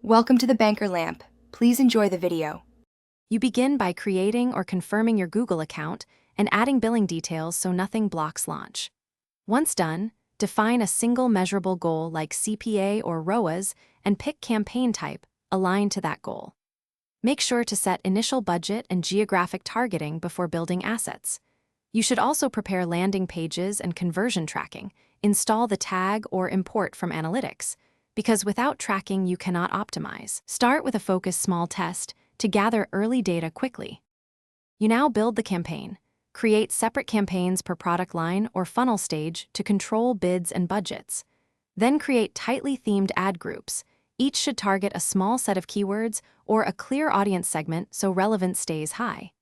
Welcome to the Banker Lamp. Please enjoy the video. You begin by creating or confirming your Google account and adding billing details so nothing blocks launch. Once done, define a single measurable goal like CPA or ROAS and pick campaign type aligned to that goal. Make sure to set initial budget and geographic targeting before building assets. You should also prepare landing pages and conversion tracking, install the tag or import from analytics, because without tracking you cannot optimize. Start with a focused small test to gather early data quickly. You now build the campaign. Create separate campaigns per product line or funnel stage to control bids and budgets. Then create tightly themed ad groups. Each should target a small set of keywords or a clear audience segment so relevance stays high.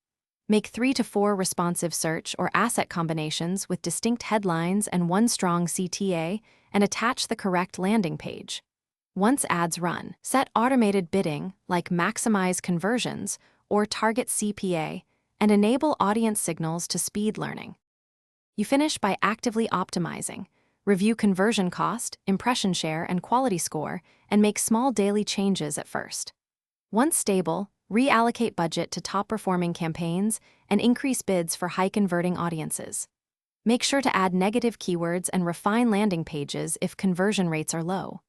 Make 3 to 4 responsive search or asset combinations with distinct headlines and one strong CTA and attach the correct landing page. Once ads run, set automated bidding like maximize conversions or target CPA and enable audience signals to speed learning. You finish by actively optimizing. Review conversion cost, impression share, and quality score, and make small daily changes at first. Once stable, reallocate budget to top-performing campaigns and increase bids for high-converting audiences. Make sure to add negative keywords and refine landing pages if conversion rates are low.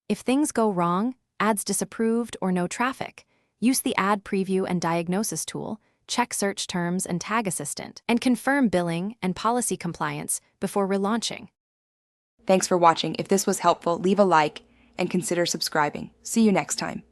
If things go wrong, ads disapproved or no traffic, use the Ad Preview and Diagnosis tool, check search terms and Tag Assistant, and confirm billing and policy compliance before relaunching. Thanks for watching. If this was helpful, leave a like and consider subscribing. See you next time.